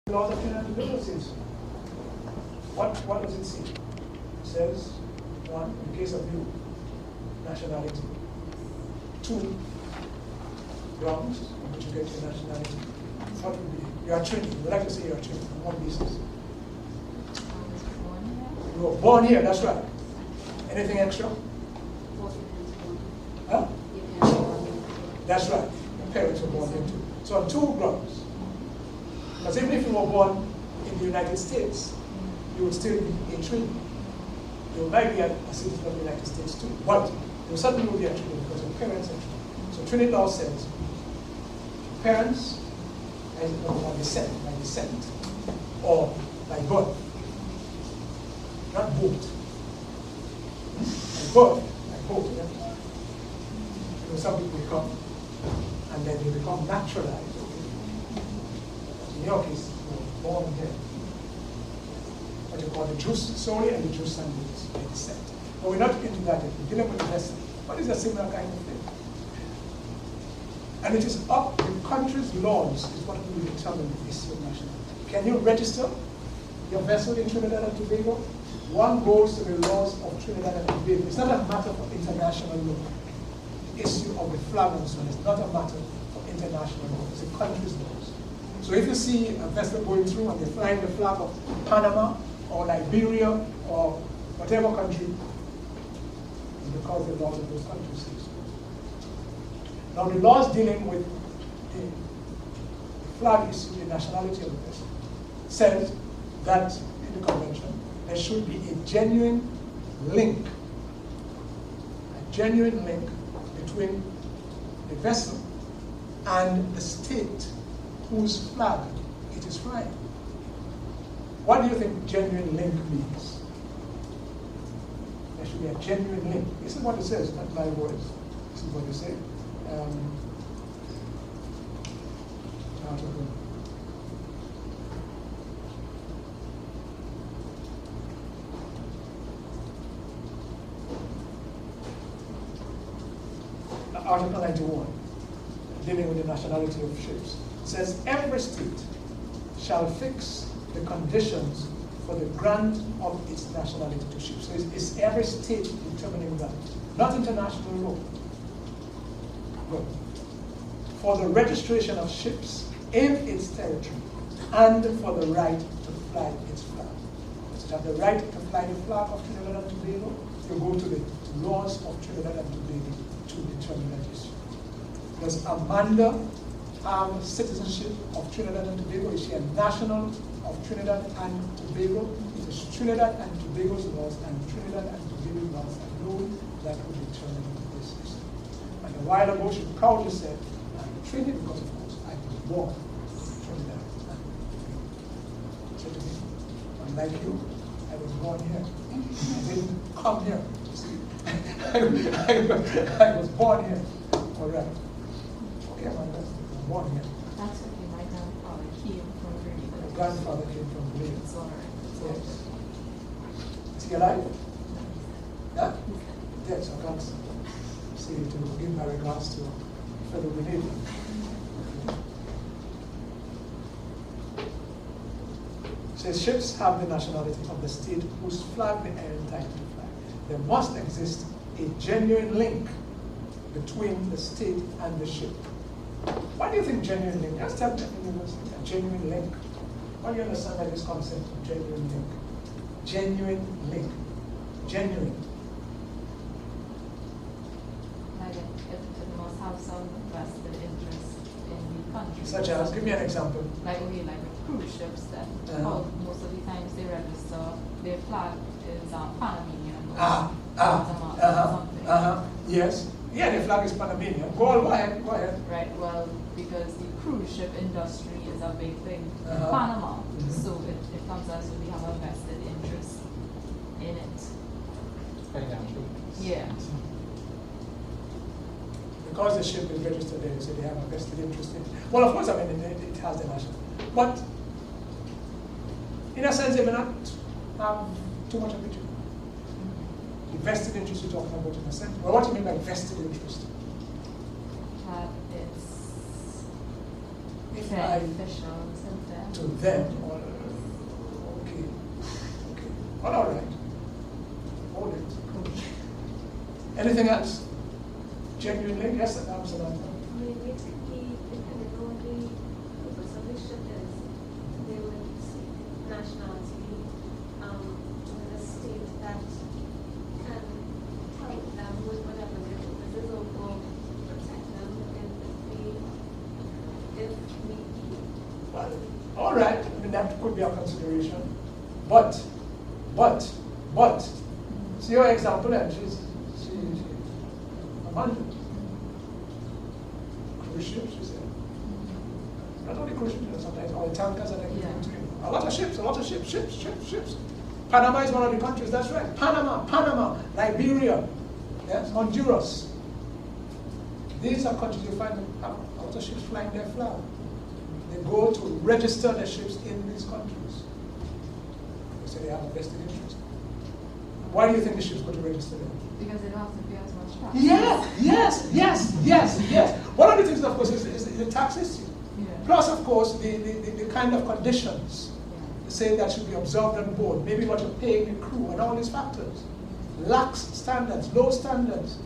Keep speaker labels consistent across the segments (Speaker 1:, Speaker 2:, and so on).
Speaker 1: laws of Trinidad and Tobago says. What does it say? It says, one, in the case of you, nationality. Two, grounds on which you get your nationality. What would be? You are Trinity. We like to say you are Trinity on one basis. You were born here, that's right. Anything extra? Huh? That's right. Your parents were born here too. So on two grounds. Because even if you were born in the United States, you would still be a Trinity. You might be a citizen of the United States too, but you certainly will be a Trinity because your parents are Trinity. So Trinity law says parents by descent, or by birth, not both. By birth, by both. Yeah? You know, some people come and then they become naturalized. In your case, you were born here. What you call the Jews solely and the Jews sandwiches by descent. But we're not into that yet. We're dealing with the lesson. What is a similar kind of thing? And it is up, the country's laws is what will determine the issue of nationality. Can you register your vessel in Trinidad and Tobago? One goes to the laws of Trinidad and Tobago. It's not a matter for international law. The issue of the flag and so on is not a matter for international law. It's the country's laws. So if you see a vessel going through and they're flying the flag of Panama or Liberia or whatever country, it's because the laws of those countries say so. Now the laws dealing with the flag issue, the nationality of the vessel, says that in the convention there should be a genuine link between the vessel and the state whose flag it is flying. What do you think genuine link means? There should be a genuine link. This is what it says, not my words. This is what it says. Article 91, dealing with the nationality of ships, says every state shall fix the conditions for the grant of its nationality to ships. So it's every state determining that, not international law. But for the registration of ships in its territory and for the right to fly its flag. So you have the right to fly the flag of Trinidad and Tobago, you go to the laws of Trinidad and Tobago to determine that issue. Does Amanda have citizenship of Trinidad and Tobago? Is she a national of Trinidad and Tobago? It is Trinidad and Tobago's laws and Trinidad and Tobago's laws alone that will determine this issue. And a while ago, she proudly said, I'm Trinity because, of course, I was born in Trinidad and Tobago. So to me, unlike you, I was born here. I didn't come here. I was born here. All right. Okay, Amanda, I was born here.
Speaker 2: That's okay. My grandfather came from Grenada.
Speaker 1: My grandfather came from Grenada.
Speaker 2: It's all right.
Speaker 1: Yes. Is he alive? Yeah? Yes, I can't say to give my regards to a fellow Grenadian. Says ships have the nationality of the state whose flag they are entitled to fly. There must exist a genuine link between the state and the ship. What do you think genuine link? Just tell me a genuine link. What do you understand by this concept of genuine link? Genuine link. Genuine.
Speaker 2: Like it must have some vested interest in the country.
Speaker 1: Such as, give me an example.
Speaker 2: Like with cruise ships that most of the times they register, their flag is Panamanian.
Speaker 1: Yes. Yeah, the flag is Panamanian. Go ahead.
Speaker 2: Right, well, because the cruise ship industry is a big thing in Panama. So it comes as if we have a vested interest in it.
Speaker 3: Financial.
Speaker 2: Yeah.
Speaker 1: Because the ship is registered there, so they have a vested interest in it. Well, of course, I mean, it has the national. But in a sense, they may not have too much of it. The vested interest you're talking about in a sense. Well, what do you mean by vested interest? if
Speaker 2: Fair
Speaker 1: I
Speaker 2: officials and fair.
Speaker 1: to them, or okay, well, all right, hold it. Anything else? Genuinely, yes, Samantha.
Speaker 4: Maybe it could be depending on the purpose of the ship is. They would seek nationality with a state that can help them with whatever their purposes or protect them if need be.
Speaker 1: Well, all right, I mean, that could be a consideration. But, see your example, and she's Amanda. Cruise ships, she said. Not only cruise ships, sometimes all the tankers and everything.
Speaker 2: Yeah.
Speaker 1: A lot of ships. Panama is one of the countries, that's right. Panama, Liberia, yes, Honduras. These are countries you find a lot of ships flying their flag. They go to register their ships in these countries. They say they have a vested interest. Why do you think the ships go to register them?
Speaker 2: Because they don't have to pay as much tax.
Speaker 1: Yes. One of the things, of course, is the tax issue.
Speaker 2: Yeah.
Speaker 1: Plus, of course, the kind of conditions say that should be observed on board. Maybe what you're paying the crew and all these factors. Lax standards, low standards.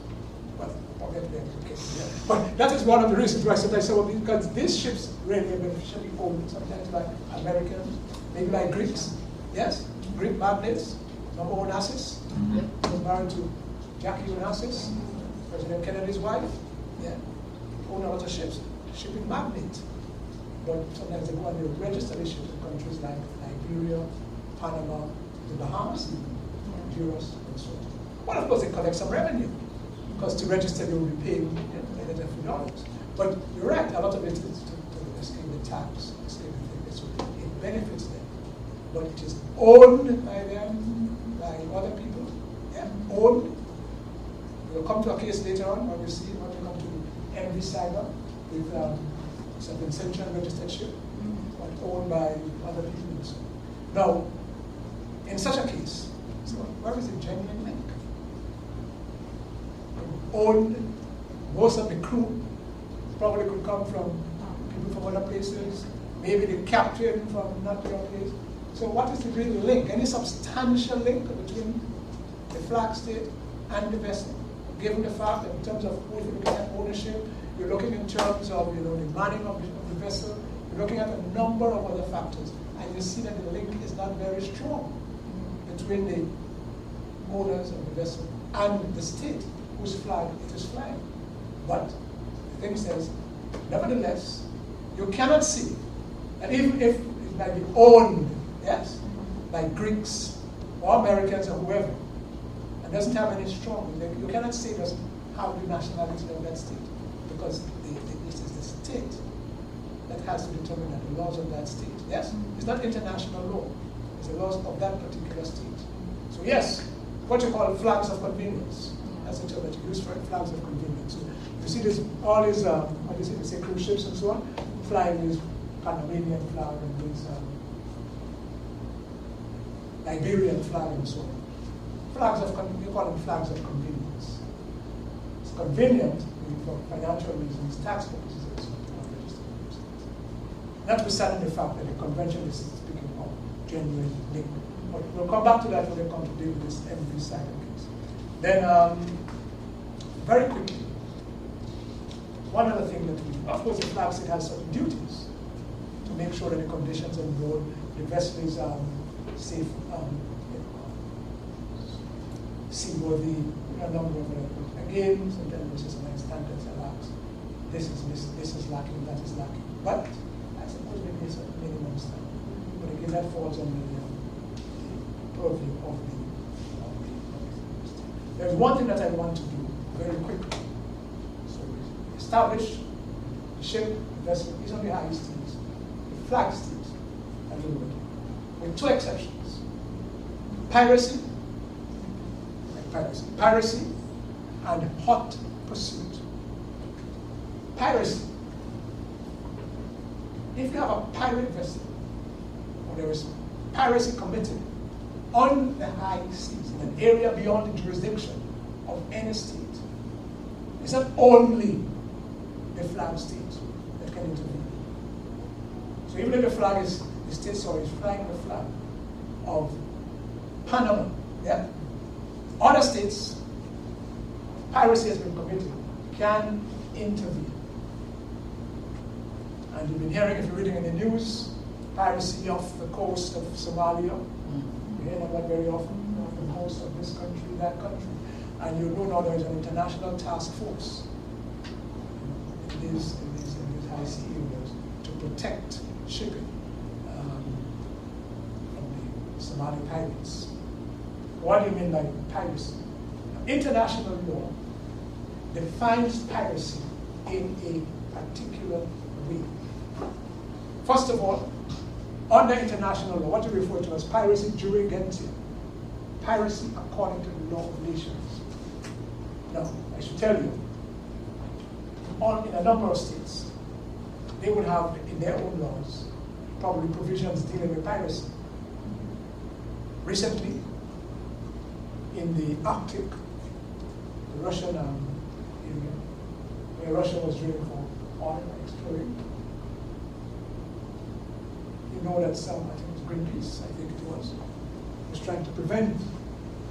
Speaker 1: Well, forget that. Okay. Yeah. But that is one of the reasons why sometimes say, well, because these ships really should be owned sometimes by Americans, maybe by Greeks. Yes, Greek magnates. Number one Onassis was married to Jackie Onassis, President Kennedy's wife. Yeah, own a lot of ships, shipping magnate. But sometimes they go and they register these ships in countries like Liberia, Panama, the Bahamas, Honduras, and so on. Well, of course, they collect some revenue because to register they will be paying millions of dollars. But you're right, a lot of it is to escape the tax, escape the thing. So it benefits them, but it is owned by them, by other people. Yeah, owned. We'll come to a case later on when we see when we come to MV Cyber with some Vincentian registered ship, but owned by other people. So, now, in such a case, so where is the genuine link? Owned, most of the crew probably could come from people from other places, maybe the captain from not your place. So what is the real link? Any substantial link between the flag state and the vessel? Given the fact that in terms of if you're looking at ownership, you're looking in terms of the manning of the vessel, you're looking at a number of other factors, and you see that the link is not very strong between the owners of the vessel and the state whose flag it is flying. But the thing says, nevertheless, you cannot see that even if it might be owned, yes, by Greeks or Americans or whoever, and doesn't have any strong link, you cannot say it doesn't have the nationality of that state, because it is the state that has to determine that the laws of that state. Yes, it's not international law; it's the laws of that particular state. So yes, what you call flags of convenience. That's the term that you use for it, flags of convenience. So you see this, all these, what do you say, they say cruise ships and so on, flying this Panamanian flag and this Liberian flag and so on. Flags of, we call them flags of convenience. It's convenient for financial reasons, tax purposes, and so on. Notwithstanding the fact that the convention is speaking of genuine link. But we'll come back to that when we come to deal with this MV side case. Then, very quickly, one other thing that we, of course, the flag state has certain duties to make sure that the conditions on board the vessel is safe, seaworthy, a number of again, sometimes it's just like standards are lax. This is lacking, that is lacking. But I suppose maybe it's a minimum standard. But again, that falls on the purview of the. There's one thing that I want to do very quickly. So establish the ship, the vessel is on the high seas, the flag state, and the road, with two exceptions. Piracy and hot pursuit. Piracy. If you have a pirate vessel, or there is piracy committed on the high seas, in an area beyond the jurisdiction of any state, it's not only the flag state that can intervene. even if the flag is the state soil, it's flying the flag of Panama. Yeah? Other states, piracy has been committed, can intervene. And you've been hearing, if you're reading in the news, piracy off the coast of Somalia. You hear that very often, off the coast of this country, that country. And you know now there is an international task force in these high sea areas to protect shipping from the Somali pirates. What do you mean by piracy? International law defines piracy in a particular way. First of all, under international law, what you refer to as piracy jure gentium, piracy according to the law of nations. Now, I should tell you, in a number of states, they would have in their own laws probably provisions dealing with piracy. Recently, in the Arctic, the Russian area, where Russia was drilling for oil exploring, you know that some, I think it was Greenpeace, I think it was trying to prevent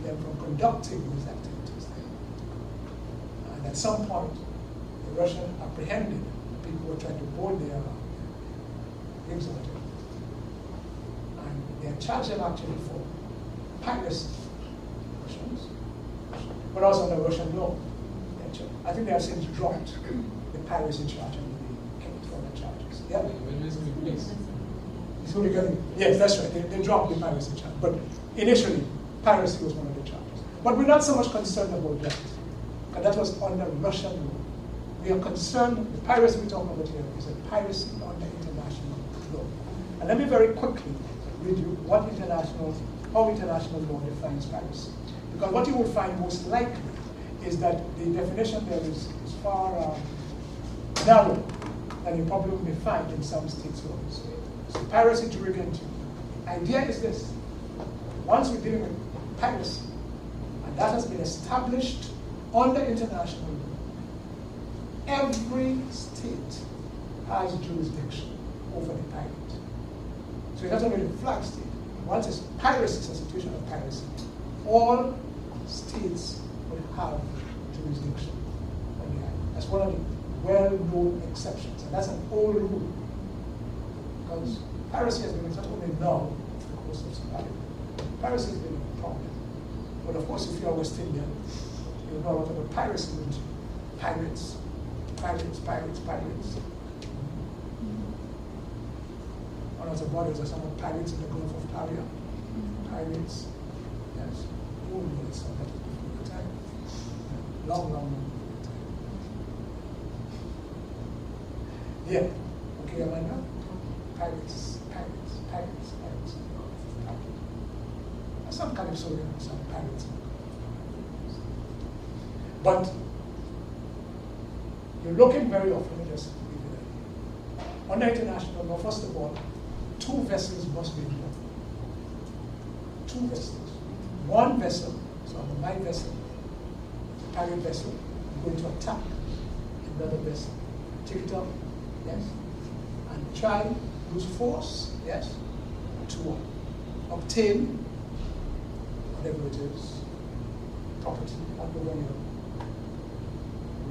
Speaker 1: them from conducting these activities there. And at some point, the Russian apprehended the people who were trying to board their things over there. And they charged them actually for piracy, Russians, but also under Russian law. I think they have since dropped the piracy charge and they kept further charges. Yeah? It's only getting, yes, that's right. They dropped the piracy charge. But initially, piracy was one of the charges. But we're not so much concerned about that, because that was under Russian law. We are concerned, the piracy we're talking about here is a piracy under international law. And let me very quickly read you how international law defines piracy. Because what you will find most likely is that the definition there is far narrower than you probably may find in some states' laws. So piracy jure gentium. The idea is this: once we're dealing with piracy, and that has been established under international law, every state has jurisdiction over the pirate. So it's not only the flag state. Once it's piracy, it's a situation of piracy. All states will have jurisdiction on the island. That's one of the well-known exceptions, and that's an old rule. Because piracy has been not only now off the coast of Somalia. Piracy has been a problem. But of course, if you are West Indian, you know what about piracy means. Pirates, pirates, pirates, pirates. One of the borders are some of pirates in the Gulf of Paria. Pirates, yes. Oh, yes, that was before the time. Long, long, long before the time. Yeah. Okay, Amanda? Pirates, pirates, pirates, pirates. Some kind of soldier, some pirates. But you're looking very often, let me just leave it there. Under international law, first of all, 2 vessels must be involved. 2 vessels. One vessel, so my vessel, the pirate vessel, going to attack another vessel. Take it up, yes, and try use force, yes, to obtain whatever it is, property, whatever you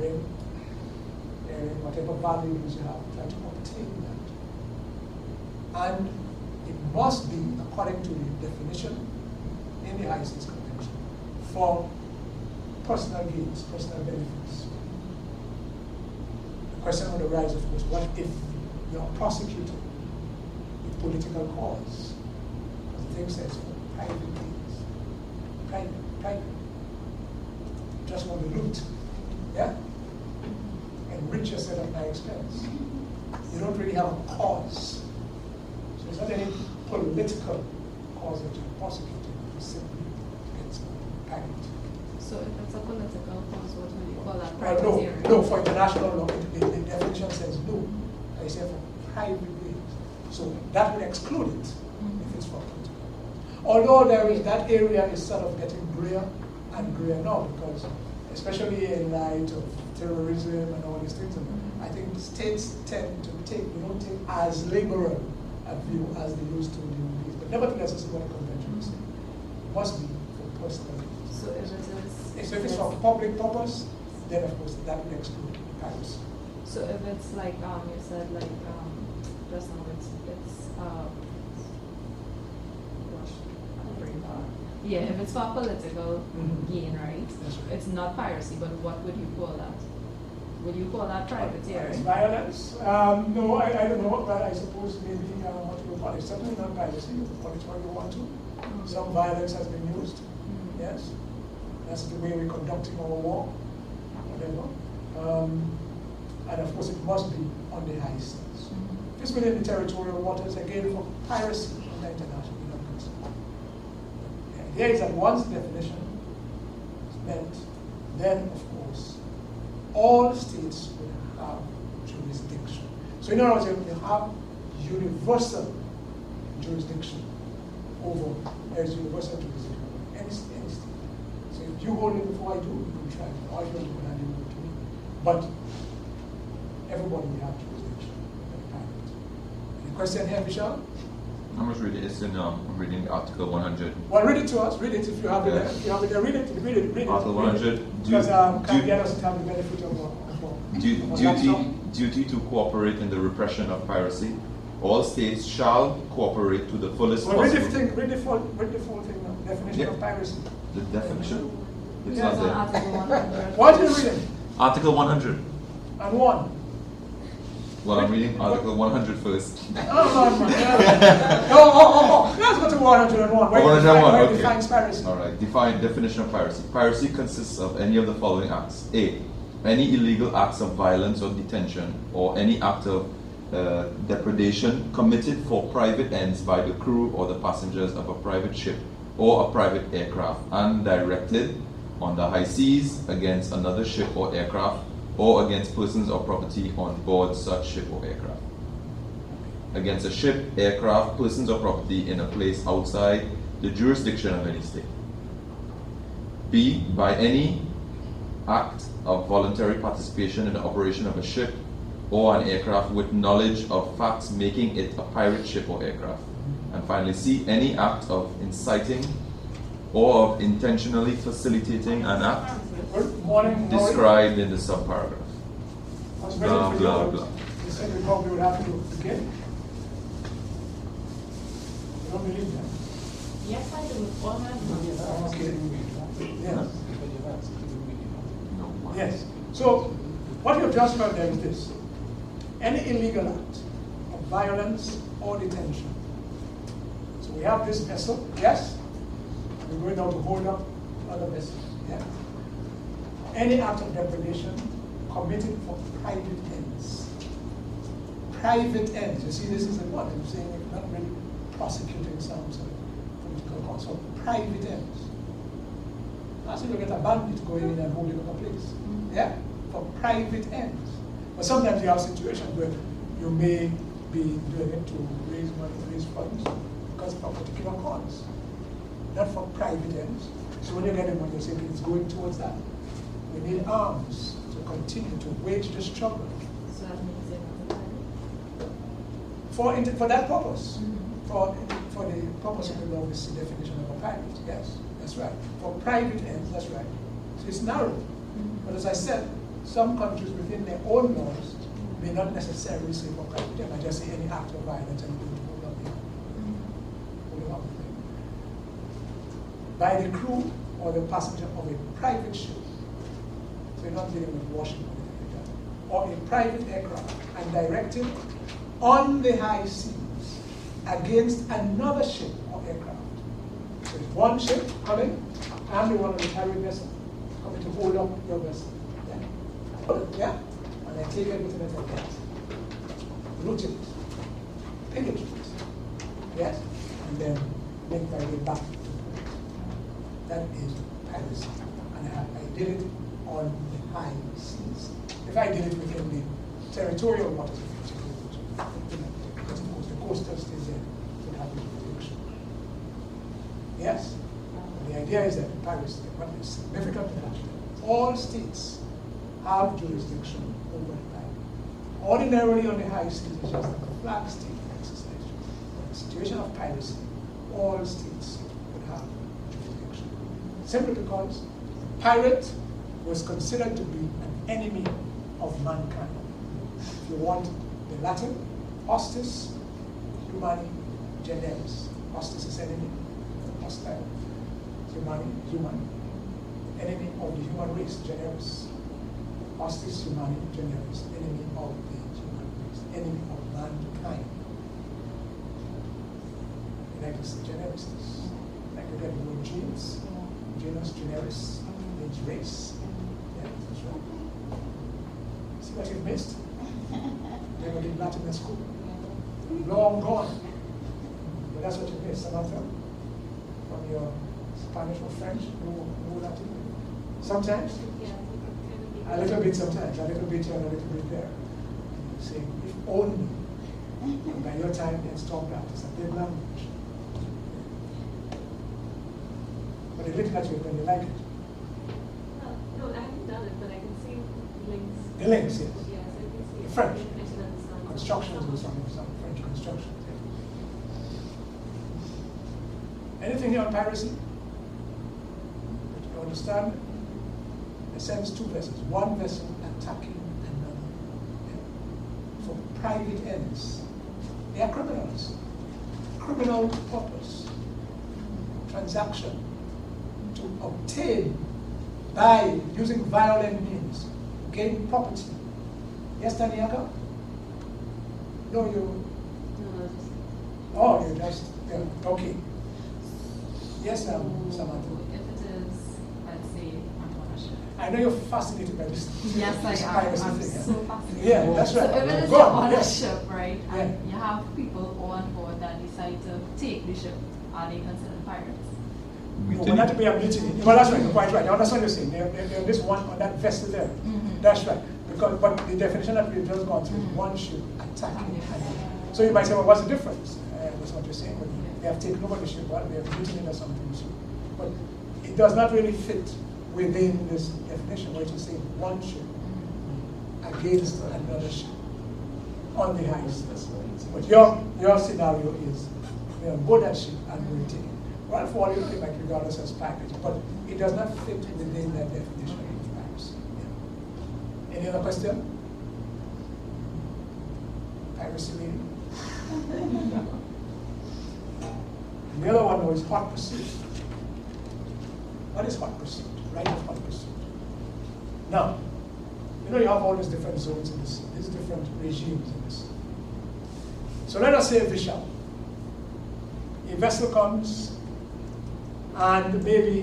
Speaker 1: ring, area, whatever values you have, try to obtain that. And it must be, according to the definition in the High Seas Convention, for personal gains, personal benefits. The question would arise, of course, what if you are prosecuted with political cause? Because the thing says for private gains. Private. Just want to loot. Yeah? Enrich yourself at my expense. You don't really have a cause. So it's not any political cause that you're prosecuting. It's simply against private.
Speaker 2: So if it's a political cause, what would you call that? Privateering?
Speaker 1: No, for international law, the definition says no. I say for private gains. So that would exclude it if it's for political. Although that area is sort of getting grayer and grayer now, because especially in light of terrorism and all these things, I think states tend to don't take as liberal a view as they used to during peace. But nevertheless, this is what the convention is saying. It must be for personal use.
Speaker 2: So if it is...
Speaker 1: So if it's for public purpose, then of course that would exclude piracy.
Speaker 2: So if it's like, you said like, just now gosh, I'll bring it back. Yeah, if it's for political gain, right?
Speaker 1: That's right.
Speaker 2: It's not piracy, but what would you call that? Would you call that privateering?
Speaker 1: Violence? No, I don't know, but I suppose maybe what you call it. Certainly not piracy, you can call it what you want to. Some violence has been used, yes. That's the way we're conducting our war, whatever. And of course it must be on the high seas. If it's within the territorial waters, again for piracy on the international waters. The idea is that once the definition is met, then of course all states will have jurisdiction. So in other words, you have universal jurisdiction over, there's universal jurisdiction over any state. So if you hold it before I do, you can try to argue it when I do it to me. But everybody will have jurisdiction. Any question here, Michelle?
Speaker 5: How much read it? It's in I'm reading Article 100.
Speaker 1: Well, read it to us. Read it if you have it. If you have it, read it. Read it.
Speaker 5: Article 100.
Speaker 1: Because Canada doesn't have the benefit of
Speaker 5: duty to cooperate in the repression of piracy. All states shall cooperate to the fullest
Speaker 1: well, read
Speaker 5: possible.
Speaker 1: the full thing now. Definition of piracy.
Speaker 5: The definition? It's
Speaker 1: Yes.
Speaker 5: not there.
Speaker 2: Article 100.
Speaker 1: What are you reading?
Speaker 5: Article 100.
Speaker 1: And one.
Speaker 5: Well, I'm reading Article 100 first.
Speaker 1: Oh, let's go to 101. Where
Speaker 5: 101,
Speaker 1: where it
Speaker 5: okay.
Speaker 1: defines piracy.
Speaker 5: All right. Definition of piracy. Piracy consists of any of the following acts. A. Any illegal acts of violence or detention, or any act of depredation committed for private ends by the crew or the passengers of a private ship or a private aircraft, and directed on the high seas against another ship or aircraft, or against persons or property on board such ship or aircraft. Against a ship, aircraft, persons or property in a place outside the jurisdiction of any state. B. By any act of voluntary participation in the operation of a ship or an aircraft with knowledge of facts making it a pirate ship or aircraft. And finally, C. Any act of inciting or of intentionally facilitating an act
Speaker 1: Good morning.
Speaker 5: described in the subparagraph.
Speaker 1: I was
Speaker 5: Blah,
Speaker 1: ready for
Speaker 5: blah,
Speaker 1: you.
Speaker 5: blah.
Speaker 1: You said we probably would have to begin. You don't believe that?
Speaker 6: Yes, I do. All my
Speaker 1: Okay. Yes.
Speaker 5: No.
Speaker 1: Yes. So, what you have just heard there is this. Any illegal act of violence or detention. So we have this vessel, yes? We're going now to hold up other vessels, yeah? Any act of depredation committed for private ends. Private ends. You see, this is what I'm saying, you're not really prosecuting some sort of political cause. So private ends. That's when you get a bandit going in and holding up a place. Yeah? For private ends. But sometimes you have situations where you may be doing it to raise money, raise funds, because of a particular cause. Not for private ends. So when you get it, when you say it's going towards that, we need arms to continue to wage the struggle.
Speaker 2: So that means they're not
Speaker 1: For that purpose. For the purpose of the law, is the definition of a pirate. Yes, that's right. For private ends, that's right. So it's narrow. But as I said, some countries within their own laws may not necessarily say for private ends. I just say any act of violence and going to hold up the thing. By the crew or the passenger of a private ship. So you're not dealing with washing or anything like that. Or a private aircraft and directed on the high seas against another ship or aircraft. So it's one ship coming and the one on the pirate vessel coming to hold up your vessel. Yeah? And I take everything that I get. Loot it. Pillage it. Yes? And then make my way back to the port. That is piracy. And I did it on the high seas. If I did it within the territorial waters of because of course the coastal states there would have the jurisdiction. Yes? And the idea is that piracy, what is significant in that, all states have jurisdiction over the pirate. Ordinarily on the high seas, it's just like a flag state exercise. situation of piracy, all states would have jurisdiction. Simply because the pirate was considered to be an enemy of mankind. If you want the Latin, hostis humani generis. Hostis is enemy, hostile. Humani, human. Enemy of the human race, generis. Hostis humani generis. Enemy of the human race. Enemy of mankind. United States generis. Like you get the word genus. Genus, generis, means race. Yeah, that's right. See what you've missed? Never did Latin in school. Long gone. But that's what you missed, Samantha. From your Spanish or French, no Latin. Sometimes?
Speaker 4: Yeah,
Speaker 1: A little bit sometimes, a little bit here and a little bit there. You say, if only. And by your time, it's talk that. It's a big language. But they look at you when you like it.
Speaker 4: no, I haven't done it, but I can see links.
Speaker 1: The links, yes.
Speaker 4: Yeah, so I can see
Speaker 1: The French.
Speaker 4: definition and some.
Speaker 1: Constructions or some French constructions. Yeah. Anything here on piracy? You understand? It sends two vessels. One vessel attacking another. Yeah. For private ends. They are criminals. Criminal purpose. Transaction. To obtain by using violent means, gain property. Yes, Taniaka? No, you. Oh, you just. Yeah, okay. Yes, Samantha.
Speaker 2: If it is, let's say, ownership.
Speaker 1: I know you're fascinated by this.
Speaker 2: Yes,
Speaker 1: this
Speaker 2: I am.
Speaker 1: piracy
Speaker 2: I'm
Speaker 1: thing,
Speaker 2: so fascinated.
Speaker 1: Yeah, that's right.
Speaker 2: So if it is
Speaker 1: Go
Speaker 2: your
Speaker 1: on, yes.
Speaker 2: ownership, right, and
Speaker 1: Yeah.
Speaker 2: you have people on board that decide to take the ship, are they considered pirates?
Speaker 1: No, we're not to be a mutiny. Well, that's right. You're quite right. I understand what you're saying. They're this one on that vessel there.
Speaker 2: Mm-hmm.
Speaker 1: That's right. Because, but the definition that we've just gone through is one ship attacking another. So you might say, well, what's the difference? That's what you're saying. But they have taken over the ship, well, they have mutinied or something. So, but it does not really fit within this definition where you say one ship against another ship on the high seas. But your scenario is we are board that ship and we're taking. Well, for all you know, they might regard us as pirates, but it does not fit within that definition of piracy. Yeah. Any other question? Piracy meaning? The other one was hot pursuit. What is hot pursuit? Right of hot pursuit. Now, you know you have all these different zones in this, these different regimes in this. So let us say Vishal. A vessel comes and maybe,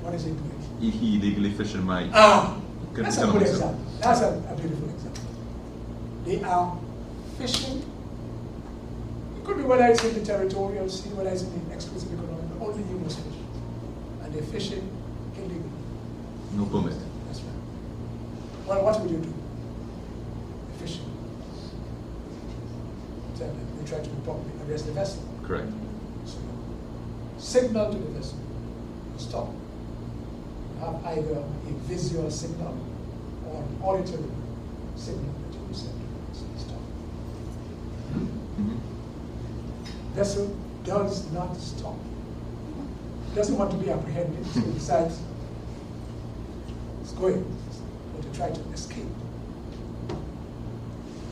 Speaker 1: what is it doing?
Speaker 5: He illegally fishing my.
Speaker 1: That's a good example. That's a beautiful example. They are fishing. It could be whether it's in the territorial sea, whether it's in the exclusive economic, but only you must fish. And they're fishing illegally.
Speaker 5: No permit.
Speaker 1: That's right. Well, what would you do? They're fishing. Tell them, they try to probably arrest the vessel.
Speaker 5: Correct.
Speaker 1: So, signal to the vessel, stop. You have either a visual signal or an auditory signal that you send to the vessel, stop.
Speaker 5: Mm-hmm.
Speaker 1: Vessel does not stop. Doesn't want to be apprehended, so it decides it's going, or to try to escape.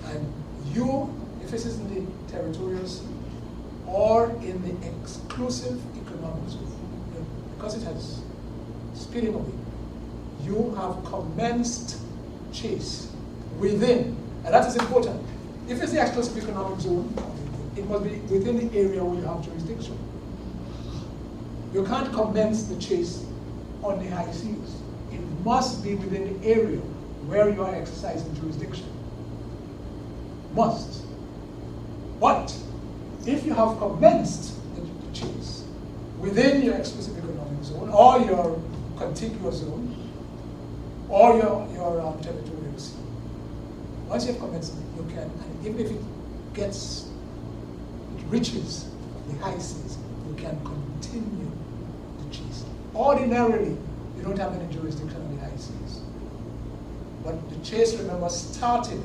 Speaker 1: And you, if this is in the territorial sea, or in the exclusive economic zone, because it has speeding away, you have commenced chase within, and that is important. If it's the exclusive economic zone, it must be within the area where you have jurisdiction. You can't commence the chase on the high seas. It must be within the area where you are exercising jurisdiction. Must. But if you have commenced the chase within your exclusive economic zone or your contiguous zone or your territorial sea, once you have commenced it, you can, and even if it reaches the high seas, you can continue the chase. Ordinarily, you don't have any jurisdiction on the high seas. But the chase, remember, started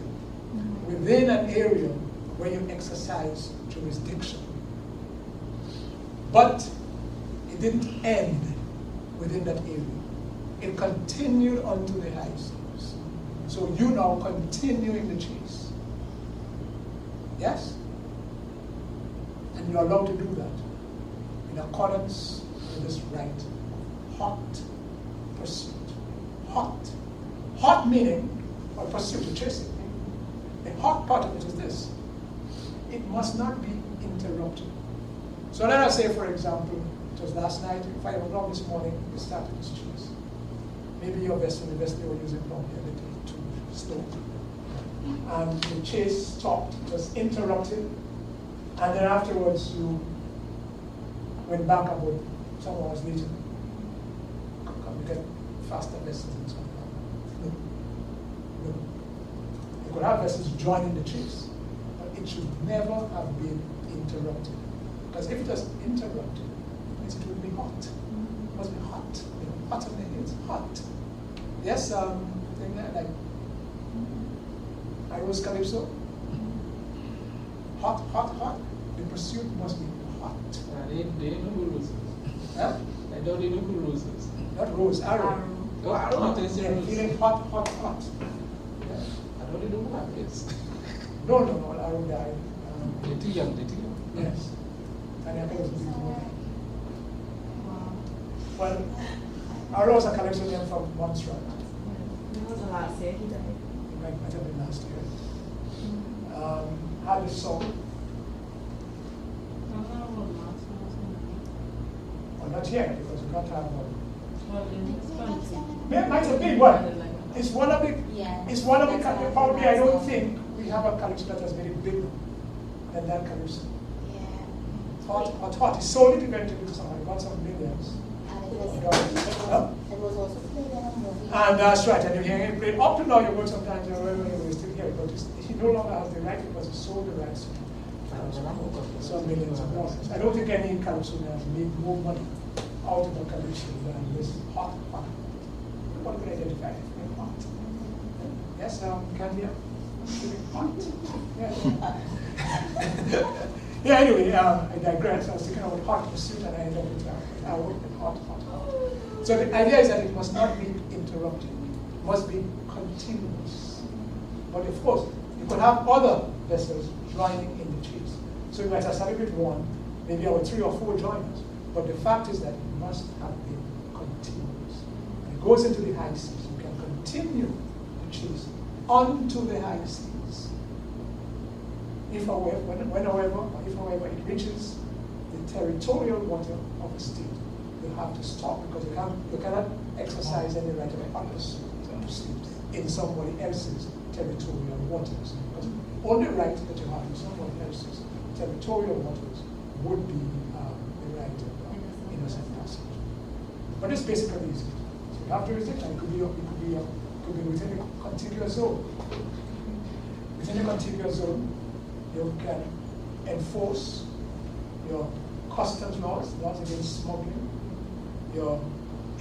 Speaker 1: within an area where you exercise jurisdiction. But it didn't end within that area. It continued onto the high seas. So you now continuing the chase. Yes? And you're allowed to do that in accordance with this right of hot pursuit. Hot. Hot meaning, or pursuit to chase it. The hot part of it is this. It must not be interrupted. So let us say, for example, it was last night, 5 o'clock this morning, we started this chase. Maybe your vessel, the vessel you were using probably a little too slow. And the chase stopped, it was interrupted, and then afterwards you went back about some hours later. Come get faster vessels and so on. No. No. You could have vessels joining the chase, but it should never have been interrupted. Because if it was interrupted, it means it would be hot. It must be hot. You know, hot on the heels, hot. Yes, thing like Iros Calypso. Hot, hot, hot. The pursuit must be hot.
Speaker 3: They know who loses.
Speaker 1: Huh?
Speaker 3: I don't know who loses.
Speaker 1: Not rose, arrow.
Speaker 3: Oh, I don't think
Speaker 1: Yeah,
Speaker 3: it's
Speaker 1: feeling hot, hot, hot. Yeah.
Speaker 3: I don't know who happens.
Speaker 1: No, arrow died.
Speaker 3: They're too young, they're too young.
Speaker 1: Yes. And I think it was a big one. Well, arrows are collection name from Montserrat.
Speaker 2: When was the last year he died?
Speaker 1: It might have been last year. Had this song. Well, not yet, because we don't have one. It might have been one. It's one of the, it's one of the, probably I don't think we have a collection that has very big than that collection. Hot, hot, hot. He sold it eventually to somebody, got some millions.
Speaker 7: It was also played in a movie.
Speaker 1: And that's right, and you're hearing it played. Up to now, you go sometimes, you still hear it, but he no longer has the right because he sold the rights to some millions of dollars. I don't think any Calypso has made more money out of a Calypso than this hot, hot. What can identify it? Hot. Yes, can't hear? Hot. Yeah. Yeah, anyway, I digress. I was thinking about hot pursuit and I ended up with hot, hot, hot. So the idea is that it must not be interrupted. It must be continuous. But of course, you could have other vessels joining in the chase. So you might have started with one, maybe about 3 or 4 joiners. But the fact is that it must have been continuous. When it goes into the high seas, you can continue the chase onto the high seas. If however, whenever it reaches the territorial water of the state, you have to stop because you cannot exercise any right of pursuit in somebody else's territorial waters. Because the only right that you have in somebody else's territorial waters would be the right of innocent passage. But it's basically easy. So you have jurisdiction. It could be within a contiguous zone. Within a contiguous zone, you can enforce your customs laws, laws against smuggling, your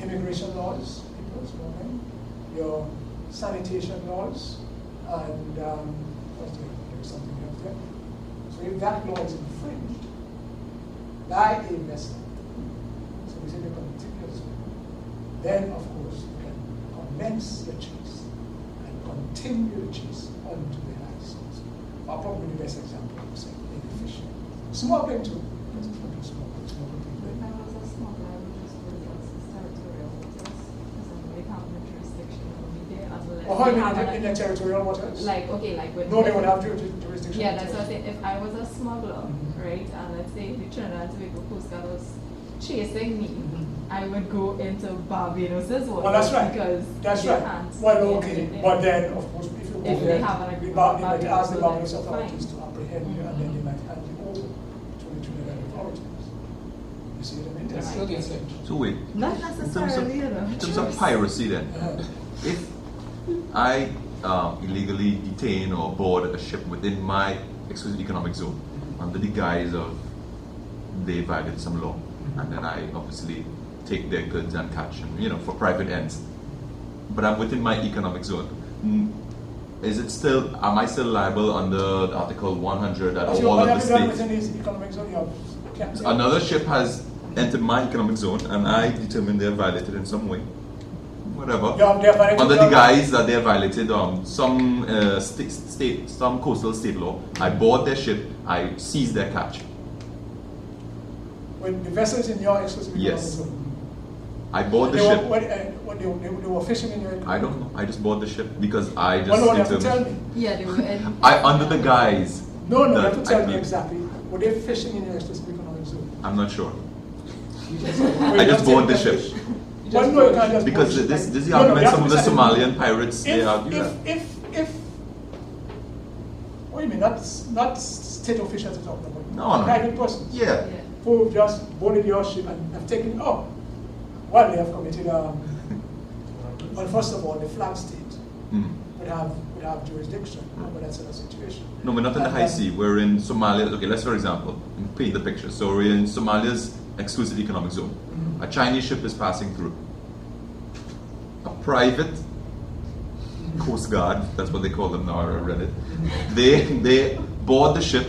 Speaker 1: immigration laws, people smuggling, your sanitation laws, and there's something else there. So if that law is infringed by a vessel, so within the contiguous zone, then of course you can commence your chase and continue the chase onto the high seas. Probably the best example, I would say, maybe fishing. Smuggling too, because it's not just smuggling people.
Speaker 2: If I was a smuggler, I would just go to territorial waters, because they have no jurisdiction over there unless
Speaker 1: Or how
Speaker 2: they
Speaker 1: do
Speaker 2: have
Speaker 1: you in the territorial waters?
Speaker 2: like, okay, like with...
Speaker 1: No, they would have jurisdiction.
Speaker 2: Yeah, that's what I'm saying. If I was a smuggler, right, and let's say the Trinidad and Tobago Coast Guard was chasing me, I would go into Barbados as well.
Speaker 1: Well, that's right.
Speaker 2: Because
Speaker 1: that's
Speaker 2: they
Speaker 1: right.
Speaker 2: can't
Speaker 1: Well,
Speaker 2: be
Speaker 1: okay,
Speaker 2: anything.
Speaker 1: but then, of course, if you go
Speaker 2: If
Speaker 1: there,
Speaker 2: they have an
Speaker 1: they
Speaker 2: agreement
Speaker 1: might
Speaker 2: with
Speaker 1: ask the
Speaker 2: Barbados,
Speaker 1: Barbados
Speaker 2: then
Speaker 1: authorities
Speaker 2: fine.
Speaker 1: to apprehend you, and then they might hand you over to the Trinidad authorities. You see what I mean?
Speaker 3: That's still the same.
Speaker 5: So wait,
Speaker 2: Not
Speaker 5: in
Speaker 2: necessarily, you know.
Speaker 5: terms of piracy then, if I illegally detain or board a ship within my exclusive economic zone under the guise of they violated some law, and then I obviously take their goods and catch them, for private ends, but I'm within my economic zone, is it still, am I still liable under Article 100 that
Speaker 1: But
Speaker 5: all
Speaker 1: what
Speaker 5: of the
Speaker 1: have you done
Speaker 5: states?
Speaker 1: within this economic zone? You can't say.
Speaker 5: Another ship has entered my economic zone and I determined they're violated in some way. Whatever.
Speaker 1: They have violated
Speaker 5: Under
Speaker 1: your
Speaker 5: the
Speaker 1: law.
Speaker 5: guise that they have violated some some coastal state law, I board their ship, I seize their catch.
Speaker 1: When the vessels in your exclusive economic
Speaker 5: Yes.
Speaker 1: zone.
Speaker 5: I board the
Speaker 1: They
Speaker 5: ship.
Speaker 1: were, they were fishing in your.
Speaker 5: I don't know. I just board the ship because I just
Speaker 1: Well, no, you have to tell
Speaker 5: determined.
Speaker 1: me.
Speaker 2: Yeah, they were in.
Speaker 5: Under the guise.
Speaker 1: No, you
Speaker 5: that
Speaker 1: have to tell
Speaker 5: I
Speaker 1: me
Speaker 5: could-
Speaker 1: exactly. Were they fishing in your exclusive economic zone?
Speaker 5: I'm not sure.
Speaker 3: You just
Speaker 5: I just board the ship.
Speaker 1: Well, no, you can't just
Speaker 5: Because
Speaker 1: board
Speaker 5: this
Speaker 1: ship.
Speaker 5: is the
Speaker 1: No, no,
Speaker 5: argument
Speaker 1: you have
Speaker 5: some of
Speaker 1: to
Speaker 5: the
Speaker 1: decide-
Speaker 5: Somalian pirates they argue that.
Speaker 1: What do you mean? Not state officials are talking about.
Speaker 5: No.
Speaker 1: Private persons.
Speaker 5: Yeah.
Speaker 2: Yeah.
Speaker 1: Who have just boarded your ship and have taken it up. Well, they have committed, well, first of all, the flag state
Speaker 5: Hmm.
Speaker 1: would have jurisdiction over that sort of situation.
Speaker 5: No, we're not in the high sea. We're in Somalia. Okay, let's for example paint the picture. So we're in Somalia's exclusive economic zone.
Speaker 1: Mhm.
Speaker 5: A Chinese ship is passing through. A private Coast Guard, that's what they call them now, I read it. They board the ship,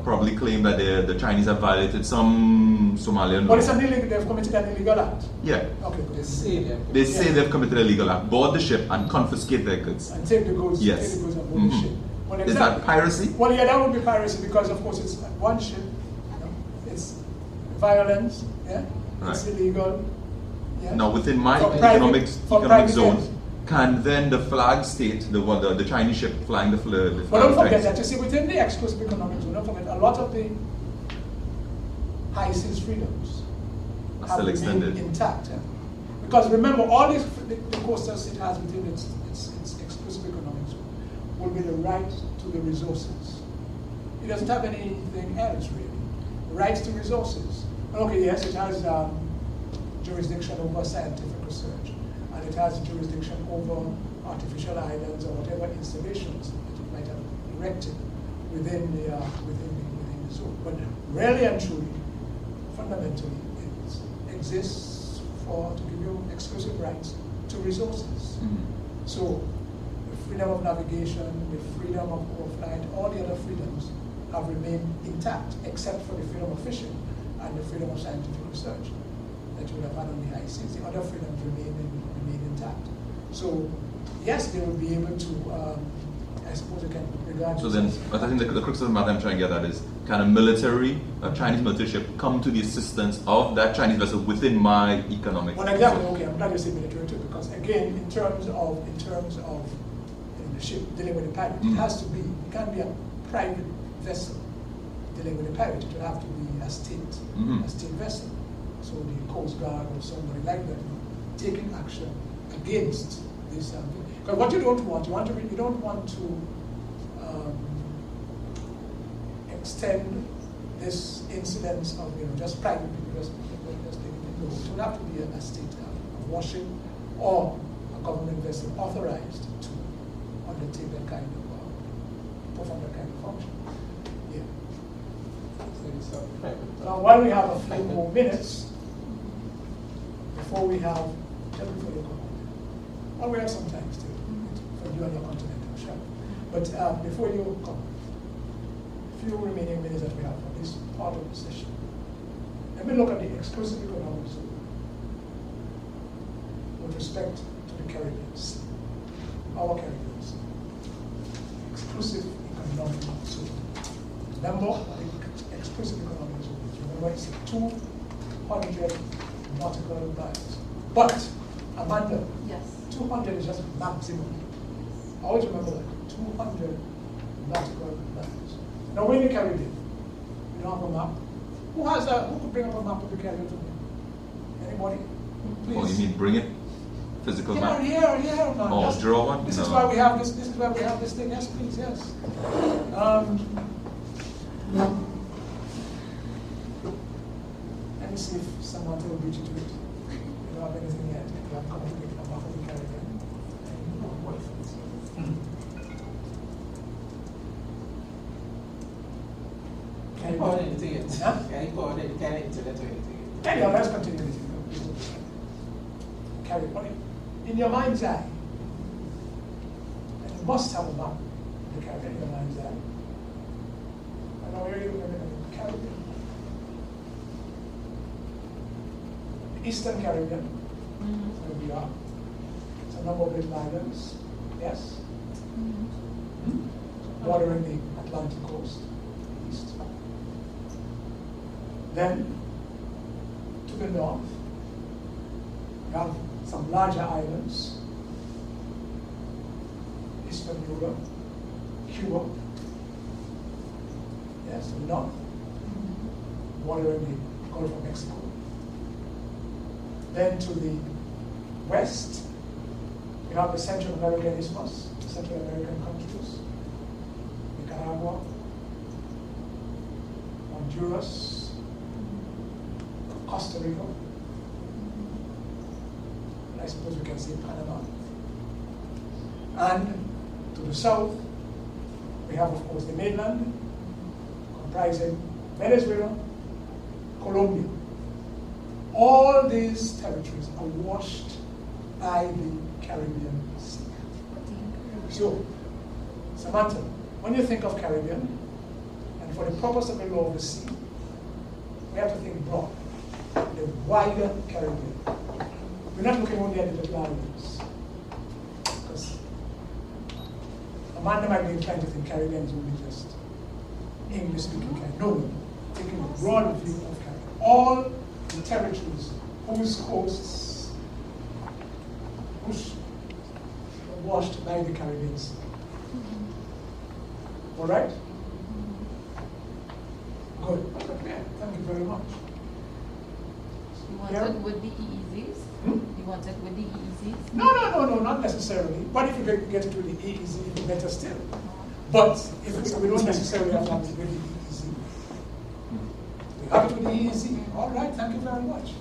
Speaker 5: probably claim that the Chinese have violated some Somalian law.
Speaker 1: But it's an illegal, they've committed an illegal act.
Speaker 5: Yeah.
Speaker 1: Okay,
Speaker 3: They
Speaker 1: good.
Speaker 3: say them.
Speaker 5: They say they've committed a legal act, board the ship and confiscate their goods.
Speaker 1: And take the goods,
Speaker 5: Yes.
Speaker 1: take the goods and board the
Speaker 5: Mhm.
Speaker 1: ship. Well,
Speaker 5: Is that piracy?
Speaker 1: Well, yeah, that would be piracy because, of course, it's one ship. You know, it's violence. Yeah, it's
Speaker 5: Right.
Speaker 1: illegal. Yeah.
Speaker 5: Now, within my
Speaker 1: For private-
Speaker 5: economic
Speaker 1: for
Speaker 5: economic
Speaker 1: private
Speaker 5: zone,
Speaker 1: ends.
Speaker 5: can then the flag state, the Chinese ship flying the flag?
Speaker 1: But don't forget that, you see, within the exclusive economic zone, don't forget, a lot of the high seas freedoms
Speaker 5: Are
Speaker 1: have
Speaker 5: still
Speaker 1: remained
Speaker 5: extended.
Speaker 1: intact. Yeah? Because remember, all the coastal state has within its exclusive economic zone will be the right to the resources. It doesn't have anything else, really. Rights to resources. Okay, yes, it has jurisdiction over scientific research, and it has jurisdiction over artificial islands or whatever installations that it might have erected within the zone. But really and truly, fundamentally, it exists to give you exclusive rights to resources.
Speaker 5: Mhm.
Speaker 1: So the freedom of navigation, the freedom of flight, all the other freedoms have remained intact, except for the freedom of fishing and the freedom of scientific research that you would have had on the high seas. The other freedoms remain intact. So yes, they will be able to, I suppose they can regard.
Speaker 5: So then, but I think the crux of the matter I'm trying to get at is, can a Chinese military ship come to the assistance of that Chinese vessel within my economic
Speaker 1: Well, exactly. Okay, I'm glad you say military too, because again, in terms of the ship dealing with a pirate, it has to be. It can't be a private vessel dealing with a pirate. It will have to be a state vessel. So the Coast Guard or somebody like that taking action against this. Because what you don't want to extend this incidence of just private people just taking it. No, it would have to be a state washing or a government vessel authorized to undertake that kind of perform that kind of function. Yeah.
Speaker 3: So it's a private.
Speaker 1: Now, while we have a few more minutes before we have, just before you come, well, we have some time still for you and your continental shelf. But before you come, few remaining minutes that we have for this part of the session, let me look at the exclusive economic zone with respect to the Caribbean Sea, our Caribbean Sea. Exclusive economic zone. Remember, the exclusive economic zone. Remember, it's 200 nautical miles. But, Amanda,
Speaker 2: Yes.
Speaker 1: 200 is just maximum. Always remember that. 200 nautical miles. Now, we're in the Caribbean. We don't have a map. Who has that? Who could bring up a map of the Caribbean to me? Anybody? Please.
Speaker 5: Oh, you mean bring it? Physical map?
Speaker 1: Here, man.
Speaker 5: Oh,
Speaker 1: Just-
Speaker 5: draw one?
Speaker 1: This is
Speaker 5: No.
Speaker 1: why we have this. This is why we have this thing. Yes, please. Yes. Let me see if someone will beat you to it. You don't have anything yet. You have come to make a map of the Caribbean.
Speaker 3: Can you put anything in?
Speaker 1: Huh?
Speaker 3: Can you put any kind of internet or anything?
Speaker 1: Anyhow, let's continue with it. Carry on. In your mind's eye, must have a map of the Caribbean lines there. And now here you look at the Caribbean. The Eastern Caribbean, where we are. It's a number of little islands, yes? Bordering the Atlantic coast, east. Then, to the north, we have some larger islands. Eastern Europe, Cuba, yes, to the north, bordering the Gulf of Mexico. Then to the west, we have the Central American Isthmus, Central American countries, Nicaragua, Honduras, Costa Rica, and I suppose we can say Panama. And to the south, we have, of course, the mainland, comprising Venezuela, Colombia. All these territories are washed by the Caribbean Sea. So, Samantha, when you think of Caribbean, and for the purpose of the law of the sea, we have to think broad, the wider Caribbean. We're not looking only at the little islands. Because Amanda might be inclined to think Caribbean is only just English-speaking Caribbean. No, taking a broad view of Caribbean. All the territories whose coasts are washed by the Caribbean Sea. All right? Good. Okay. Thank you very much.
Speaker 2: You want
Speaker 1: Yeah.
Speaker 2: it with the EEZs? You want it with the EEZs?
Speaker 1: No, not necessarily. But if you get to the EEZ, even better still. But if we don't necessarily have to have it with the EEZ. We have it with the EEZ. All right, thank you very much.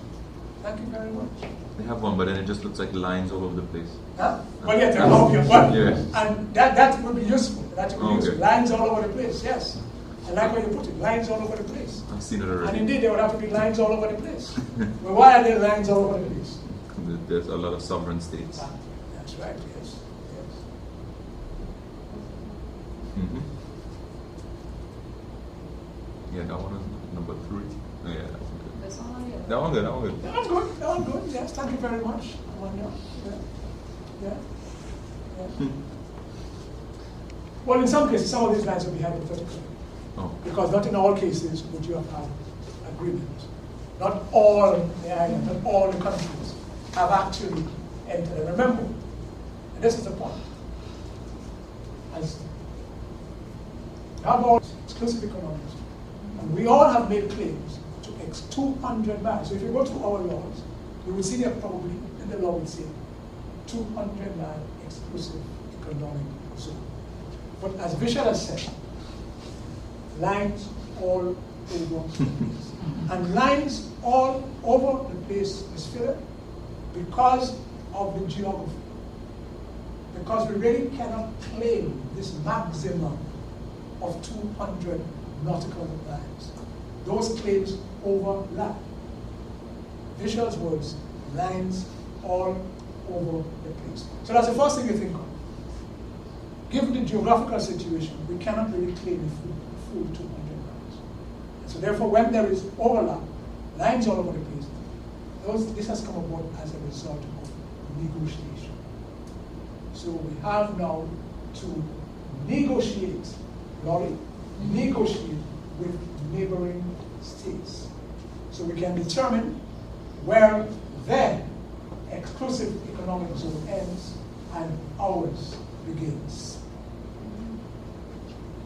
Speaker 1: Thank you very much.
Speaker 5: They have one, but then it just looks like lines all over the place.
Speaker 1: Huh? Well, yeah, they're obvious. But,
Speaker 5: Yes.
Speaker 1: and that would be useful. That would be
Speaker 5: Okay.
Speaker 1: useful. Lines all over the place, yes. I like how you put it, lines all over the place.
Speaker 5: I've seen it
Speaker 1: And
Speaker 5: already.
Speaker 1: indeed, there would have to be lines all over the place. Well, why are there lines all over the place?
Speaker 5: There's a lot of sovereign states.
Speaker 1: That's right, yes.
Speaker 5: Mm-hmm. Yeah, that one is number 3. Oh, yeah, that one good.
Speaker 2: This one or the other?
Speaker 5: That one good, that one good.
Speaker 1: That was good, that was good, yes. Thank you very much. Yeah. Well, in some cases, some of these lines will be hypothetical.
Speaker 5: Oh.
Speaker 1: Because not in all cases would you have had agreement. Not all the islands, not all the countries have actually entered. And remember, and this is the point, as we have all exclusive economies, and we all have made claims to 200 miles. So if you go to our laws, you will see that probably in the law will say 200-mile exclusive economic zone. But as Vishal has said, lines all over the place. And lines all over the place is filled because of the geography. Because we really cannot claim this maximum of 200 nautical miles. Those claims overlap. Vishal's words, lines all over the place. So that's the first thing you think of. Given the geographical situation, we cannot really claim a full 200 miles. And so therefore, when there is overlap, lines all over the place, this has come about as a result of negotiation. So we have now to negotiate, Laurie, negotiate with neighboring states. So we can determine where their exclusive economic zone ends and ours begins.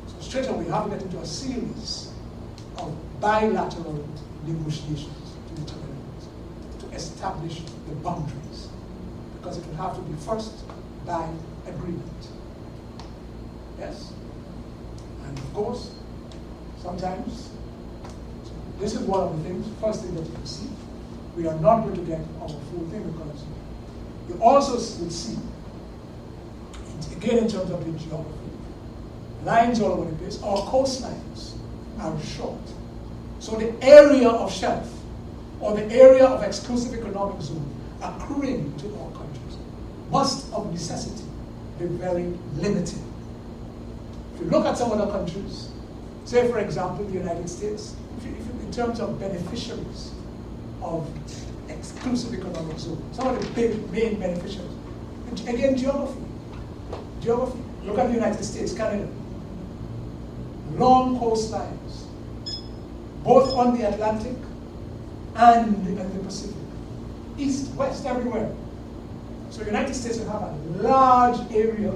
Speaker 1: So straight away, we have to get into a series of bilateral negotiations to determine, to establish the boundaries, because it will have to be first by agreement. Yes? And of course, sometimes, this is one of the things, first thing that you can see, we are not going to get our full thing because you also will see, again in terms of the geography, lines all over the place, our coastlines are short. So the area of shelf, or the area of exclusive economic zone accruing to our countries must of necessity be very limited. If you look at some other countries, say for example the United States, in terms of beneficiaries of exclusive economic zone, some of the big main beneficiaries, again geography. Look at the United States, Canada. Long coastlines, both on the Atlantic and in the Pacific. East, west, everywhere. So the United States will have a large area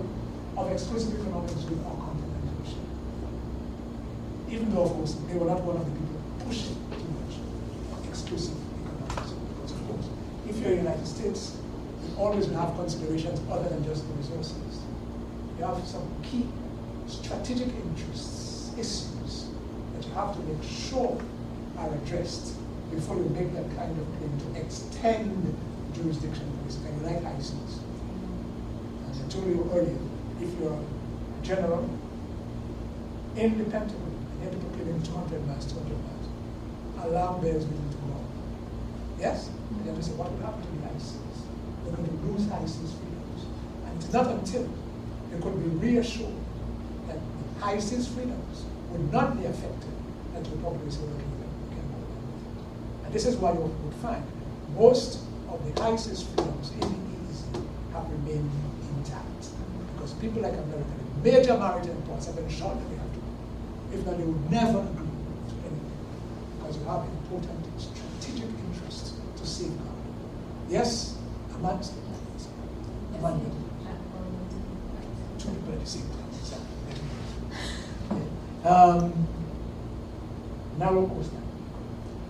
Speaker 1: of exclusive economic zone or continental shelf. Even though, of course, they were not one of the people pushing too much exclusive economic zone. Because, of course, if you're the United States, you always will have considerations other than just the resources. You have some key strategic interests, issues that you have to make sure are addressed before you make that kind of claim to extend jurisdiction to this kind, like high seas. As I told you earlier, if you're a general in the Pentagon and you have to proclaim 200 miles, alarm bells begin to go off. Yes? And then you say, what will happen to the high seas? We're going to lose high seas freedoms. And it's not until they could be reassured that the high seas freedoms would not be affected that the Republic is able to get more. And this is why you would find most of the high seas freedoms in the EEZ have remained intact. Because people like America, the major maritime ports, have been shot that they have to. If not, they would never agree to anything. Because you have important strategic interests to safeguard. Yes, amongst the plans. Among two people at the same time. Narrow coastline.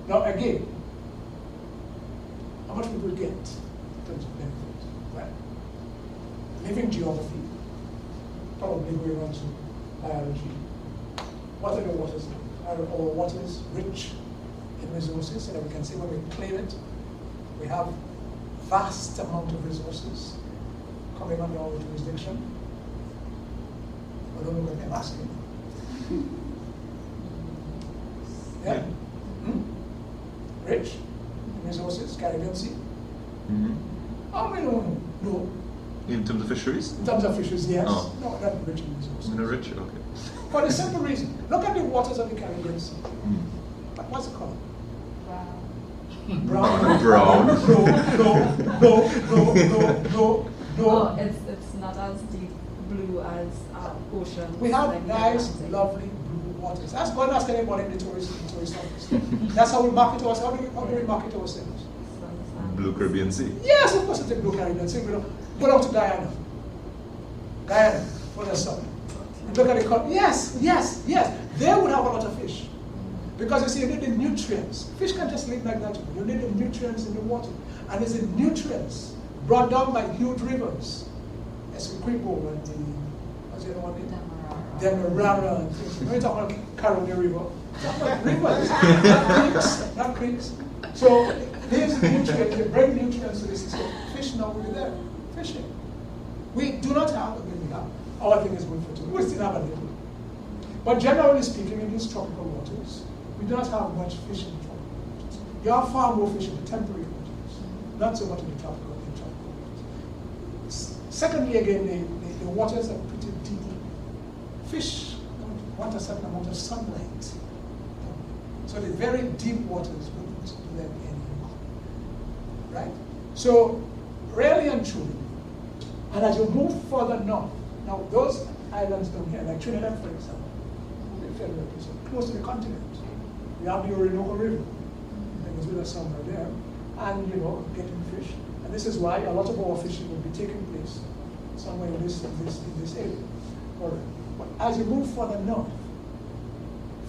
Speaker 1: Now again, how much people get in terms of benefits, right? Living geography, probably going on to biology. What are the waters, or what is rich in resources, so that we can say when we claim it, we have vast amount of resources coming under our jurisdiction. I don't know what I'm asking. Yeah? Rich in resources, Caribbean Sea. I mean, no.
Speaker 5: In terms of fisheries?
Speaker 1: In terms of fisheries, yes.
Speaker 5: Oh.
Speaker 1: No, not rich in resources.
Speaker 5: In a rich, okay.
Speaker 1: For the simple reason, look at the waters of the Caribbean Sea. What's it called? Brown.
Speaker 5: Brown.
Speaker 1: No.
Speaker 2: Oh, it's not as deep blue as ocean.
Speaker 1: We have
Speaker 2: like
Speaker 1: nice,
Speaker 2: Atlantic.
Speaker 1: lovely blue waters. That's God ask anybody in the tourist office. That's how we market ourselves. How do we market ourselves?
Speaker 5: Blue Caribbean Sea.
Speaker 1: Yes, of course it's a blue Caribbean Sea. Go down to Guyana. Guyana, for the summer. Look at the country. Yes. They would have a lot of fish. Because you see, you need the nutrients. Fish can't just live like that. You need the nutrients in the water. And it's the nutrients brought down by huge rivers. Essequibo and the, what's the other one? Demerara and things. We're talking about Carolina River. Rivers, not creeks. So these nutrients, they bring nutrients to the system. Fish now will be there. Fishing. We do not have, our thing is good for two. We still have a little. But generally speaking, in these tropical waters, we do not have much fish in the tropical waters. You have far more fish in the temperate waters, not so much in the tropical waters. Secondly, again, the waters are pretty deep. Fish want a certain amount of sunlight. So the very deep waters wouldn't do them any harm. Right? So, really and truly, and as you move further north, now those islands down here, like Trinidad, for example, close to the continent. We have the Orinoco River, Venezuela somewhere there, and getting fish. And this is why a lot of our fishing will be taking place somewhere in this area. But as you move further north,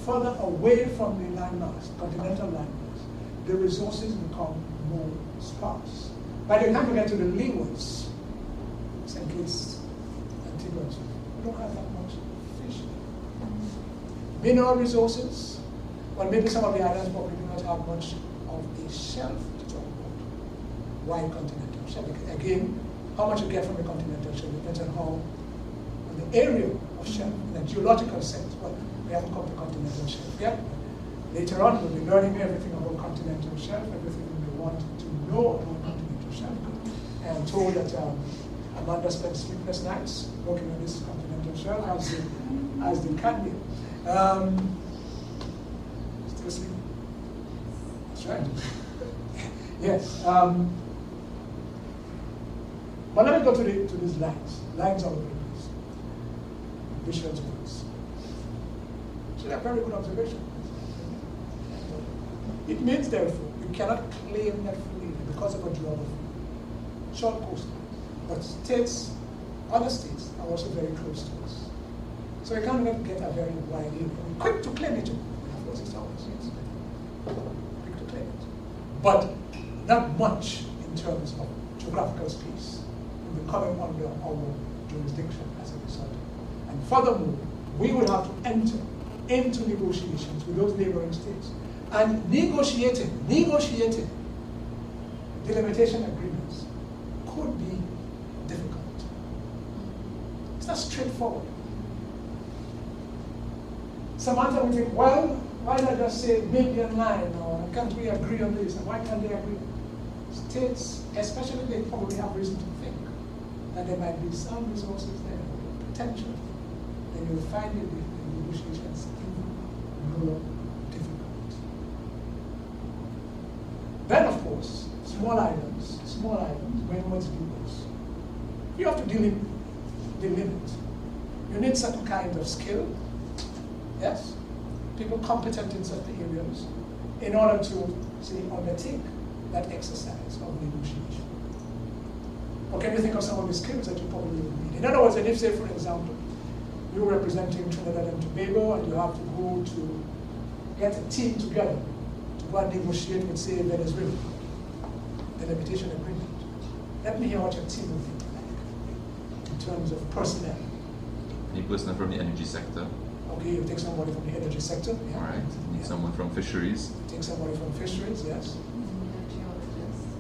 Speaker 1: further away from the landmass, continental landmass, the resources become more sparse. By the time we get to the leeways, St. Kitts, Antigua, we don't have that much fish. Mineral resources, well, maybe some of the islands probably do not have much of a shelf to talk about. Why continental shelf? Again, how much you get from the continental shelf depends on how, on the area of shelf, in a geological sense. Well, we haven't come to continental shelf yet. Later on, we'll be learning everything about continental shelf, everything we want to know about continental shelf. And I'm told that Amanda spent sleepless nights working on this continental shelf, as the candy. Still sleeping? That's right. Yes. But let me go to these lines all over the place. Visual words. So they're very good observation. It means, therefore, you cannot claim that freely because of a geography. Short coastline. But states, other states, are also very close to us. So you can't even get a very wide area. We're quick to claim it. Of course, it's ours, yes. Quick to claim it. But not much in terms of geographical space will be coming under our jurisdiction as a result. And furthermore, we will have to enter into negotiations with those neighboring states. And negotiating delimitation agreements could be difficult. It's not straightforward. Samantha would think, well, why not just say median line, or can't we agree on this, and why can't they agree? States, especially, they probably have reason to think that there might be some resources there, potential. Then you'll find the negotiations even more difficult. Then, of course, small islands, when what's deals. You have to delimit. You need certain kind of skill, yes? People competent in certain areas in order to, say, undertake that exercise of negotiation. Or can you think of some of the skills that you probably would need? In other words, if, say, for example, you're representing Trinidad and Tobago and you have to go to get a team together to go and negotiate with, say, Venezuela, the limitation agreement. Let me hear what your team will think like in terms of personnel.
Speaker 5: Any person from the energy sector.
Speaker 1: Okay, you take somebody from the energy sector. Yeah.
Speaker 5: All right. You need someone from fisheries.
Speaker 1: Take somebody from fisheries, yes.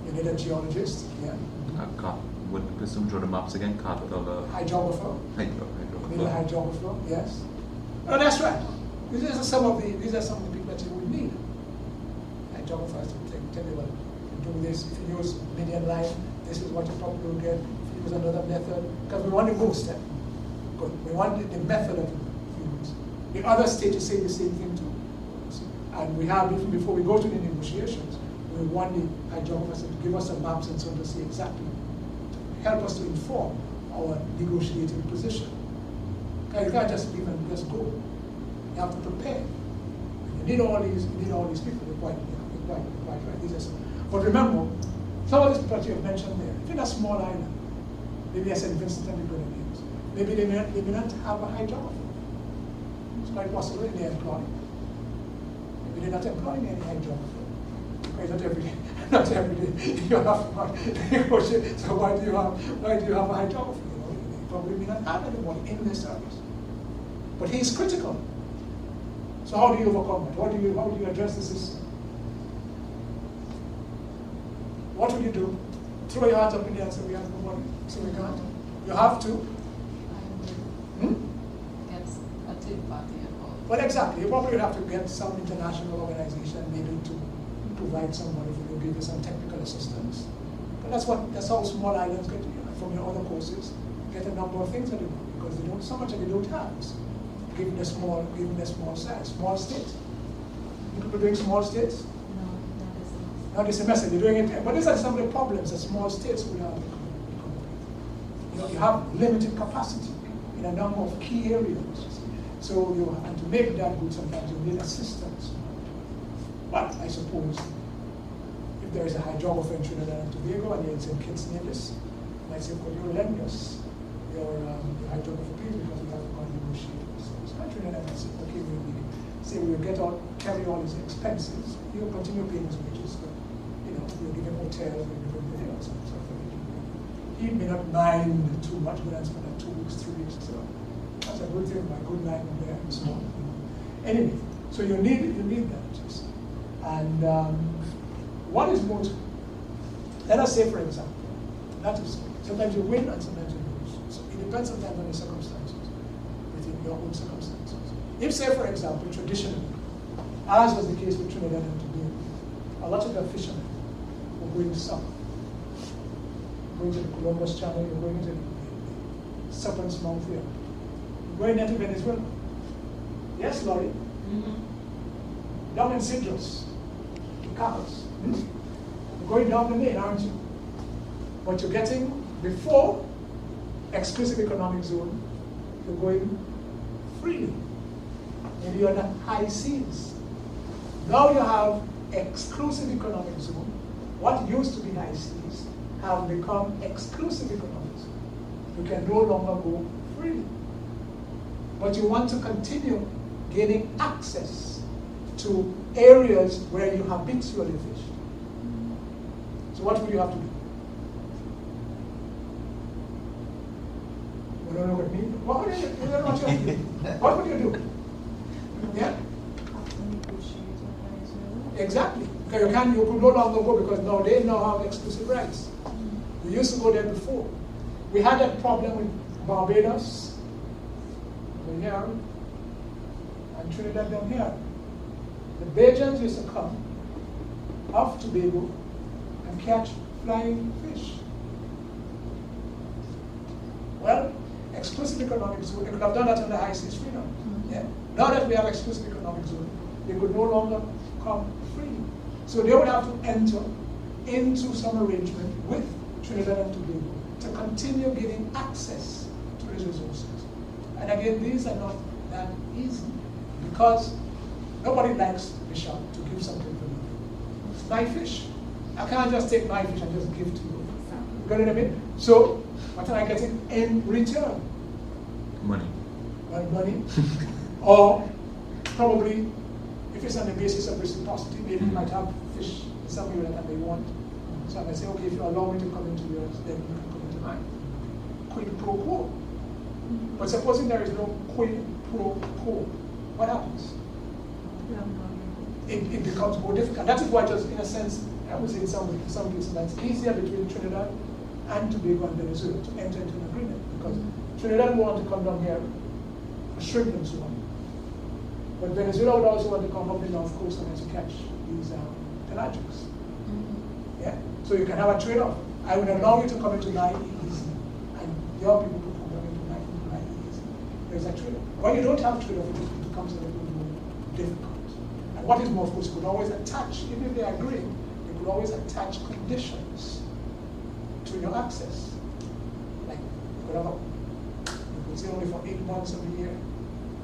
Speaker 2: You
Speaker 1: You need a geologist, yeah.
Speaker 5: What the person who draw the maps again? Cartographer.
Speaker 1: Hydrographer. You need a hydrographer, yes. No, that's right. These are some of the people that you would need. Hydrographers to tell you what, you do this, if you use median line, this is what you probably will get. If you use another method, because we want to go step. Good. We want the method of use. The other states say the same thing too. And we have, even before we go to the negotiations, we want the hydrographers to give us some maps and so on to see exactly, to help us to inform our negotiating position. Because you can't just leave and just go. You have to prepare. You need all these people. You're quite right. But remember, some of these people you have mentioned there, if in a small island, maybe I said Vincent and the Grenadines, maybe they may not have a hydrographer. It's quite possible in their employment. Maybe they're not employing any hydrographer. Because not every day you have to negotiate. So why do you have a hydrographer? You probably may not have anyone in this service. But he's critical. So how do you overcome that? How do you address the system? What will you do? Throw your hands up in the air and say we have no money, so we can't. You have to.
Speaker 2: Get a third party involved.
Speaker 1: Well, exactly. You probably have to get some international organization maybe to provide some money for you, give you some technical assistance. But that's how small islands get from your other courses. Get a number of things that they want because they don't so much that they don't have. Given a small size, small state. People doing small states?
Speaker 2: No,
Speaker 1: Not this semester, they're doing it. But these are some of the problems that small states will have. You have limited capacity in a number of key areas. So and to make that good, sometimes you need assistance. But I suppose if there is a hydrographer in Trinidad and Tobago and you're in St. Kitts Nevis, you might say, could you lend us your hydrographer, please, because we have to go and negotiate. So it's not Trinidad and say, okay, we will carry all his expenses. He'll continue paying his wages, but we'll give him hotels, we'll give him dinner or something. He may not mind too much, but that's for 2 weeks, 3 weeks. So that's a good thing, my good night there and so on. Anyway, so you need that. And what is most, let us say for example, that is, sometimes you win and sometimes you lose. So it depends sometimes on the circumstances, within your own circumstances. If say for example, traditionally, as was the case with Trinidad and Tobago, a lot of the fishermen were going south. going to the Columbus Channel, you're going to the Serpent's Mouth here. You're going into Venezuela. Yes, Laurie? Down in Cedros, the Carlos. You're going down the main, aren't you? But you're getting, before exclusive economic zone, you're going freely. Maybe you're on the high seas. Now you have exclusive economic zone. What used to be high seas have become exclusive economic zone. You can no longer go freely. But you want to continue gaining access to areas where you habitually fish. So what will you have to do? You don't know what I mean? What would you do? You don't know what you have to do. What would you do? Yeah? Exactly. Because you could no longer go because now they now have exclusive rights. We used to go there before. We had that problem with Barbados, over here, and Trinidad down here. The Bajans used to come off Tobago and catch flying fish. Well, exclusive economic zone, they could have done that in the high seas freedom. Yeah. Now that we have exclusive economic zone, they could no longer come freely. So they would have to enter into some arrangement with Trinidad and Tobago to continue getting access to these resources. And again, these are not that easy because nobody likes Bishop to give something for me. It's my fish. I can't just take my fish and just give to you. You got what I mean? So what am I getting in return?
Speaker 5: Money.
Speaker 1: Money. Or probably, if it's on the basis of reciprocity, maybe you might have fish in some area that they want. So I might say, okay, if you allow me to come into yours, then you can come into mine. Quid pro quo. But supposing there is no quid pro quo, what happens? It becomes more difficult. That is why, just in a sense, I would say in some cases, that it's easier between Trinidad and Tobago and Venezuela to enter into an agreement because Trinidad would want to come down here for shrimp and so on. But Venezuela would also want to come up the north coast and to catch these pelagics. Yeah? So you can have a trade-off. I would allow you to come into my easy, and your people could come into my easy. There's a trade-off. When you don't have trade-off, it becomes a little more difficult. And what is more, of course, you could always attach, even if they agree, you could always attach conditions to your access. Like, you could say only for 8 months of the year.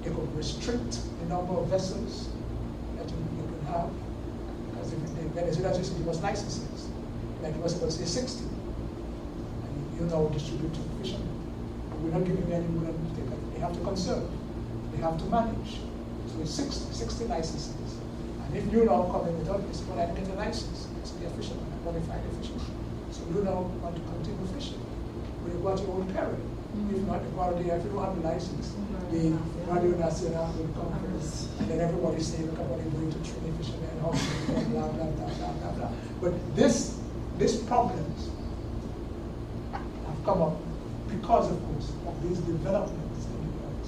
Speaker 1: They could restrict the number of vessels that you can have. Because if Venezuela used to give us licenses, like it was supposed to say 60. And you now distribute to fishermen. But we're not giving them any more than they have to conserve. They have to manage. So it's 60 licenses. And if you now come in without this, well, I don't get a license. It's be a fisherman, a qualified fisherman. So you now want to continue fishing. But you go at your own peril. If not, if you don't have the license, the Radio Nacional will come first, and then everybody say, look at what they're doing to train fishermen, blah, blah, blah, blah, blah, blah. But these problems have come up because, of course, of these developments in the world,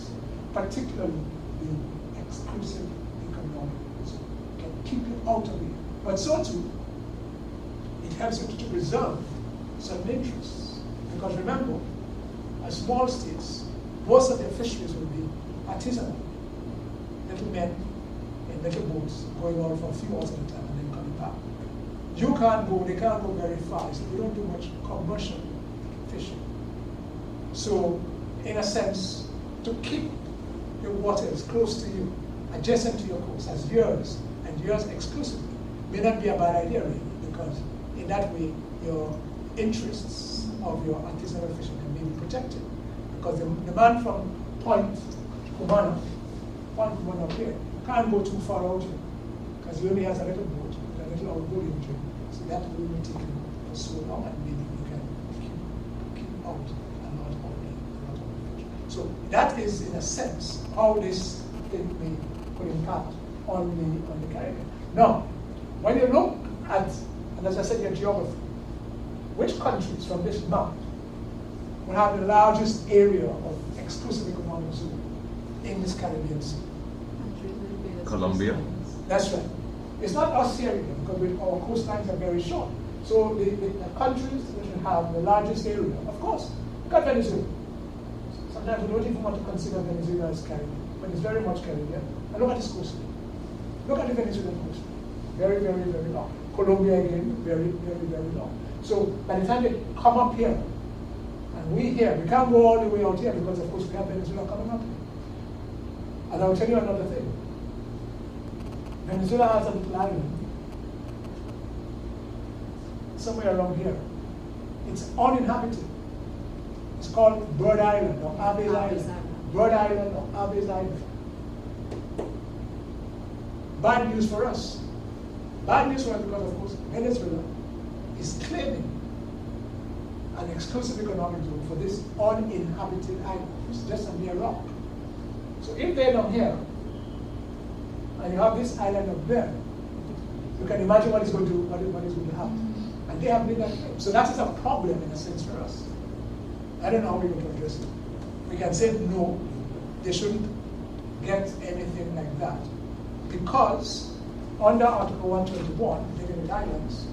Speaker 1: particularly the exclusive economic zone can keep you out of it. But so too, it helps you to preserve certain interests. Because remember, as small states, most of their fisheries will be artisanal. Little men in little boats going out for a few hours at a time and then coming back. You can't go, they can't go very far, so we don't do much commercial fishing. So, in a sense, to keep your waters close to you, adjacent to your coast, as yours, and yours exclusively, may not be a bad idea really, because in that way, your interests of your artisanal fishing can be protected. Because the man from Point Cumana up here, can't go too far out here, because he only has a little boat, with a little outboard engine. So that will be taken for so long, and maybe you can keep out a lot of the fish. So that is, in a sense, how this thing could impact on the Caribbean. Now, when you look at, and as I said, your geography, which countries from this map will have the largest area of exclusive economic zone in this Caribbean Sea?
Speaker 5: Colombia.
Speaker 1: That's right. It's not us here because our coastlines are very short. So the countries that should have the largest area, of course, look at Venezuela. Sometimes we don't even want to consider Venezuela as Caribbean, but it's very much Caribbean. And look at its coastline. Look at the Venezuelan coastline. Very, very, very long. Colombia again, very, very, very long. So by the time they come up here, and we here, we can't go all the way out here because of course we have Venezuela coming up here. And I'll tell you another thing. Venezuela has a little island somewhere around here. It's uninhabited. It's called Bird Island or Aves Island. Bird Island or Aves Island. Bad news for us. Bad news for us because of course Venezuela is claiming an exclusive economic zone for this uninhabited island. It's just a mere rock. So if they're down here, and you have this island up there, you can imagine what is going to happen. And they have made that claim. So that is a problem in a sense for us. I don't know how we're going to address it. We can say no, they shouldn't get anything like that. Because under Article 121, living with islands,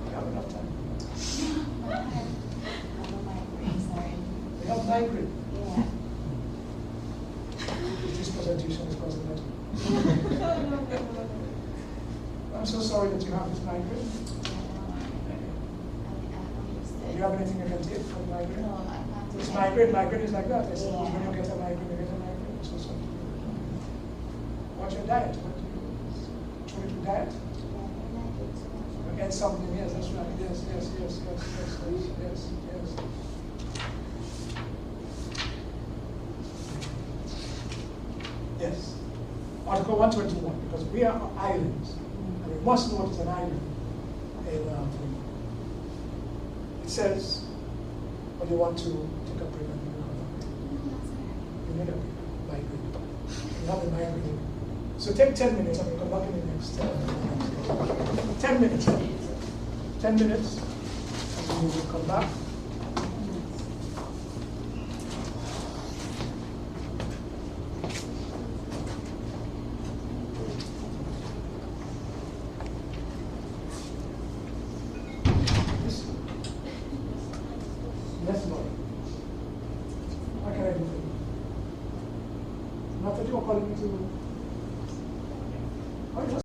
Speaker 1: we have enough time. We have migraine.
Speaker 7: Yeah.
Speaker 1: This presentation is causing that. I'm so sorry that you have this migraine. Do you have anything you can take for migraine?
Speaker 7: No, I can't do
Speaker 1: It's
Speaker 7: that.
Speaker 1: migraine is like that. I suppose
Speaker 7: Yeah.
Speaker 1: when you get a migraine, you get a migraine. So sorry. What's your diet? What do you try to diet? You get something, yes, that's right. Yes. Yes. Article 121, because we are islands, and we must know it's an island. And it says, when you want to take a break and you need a migraine. You have a migraine. So take 10 minutes and we'll come back in the next 10 minutes. 10 minutes, and we will come back. Yes, Lord. What can I do for you? Not that you are calling me to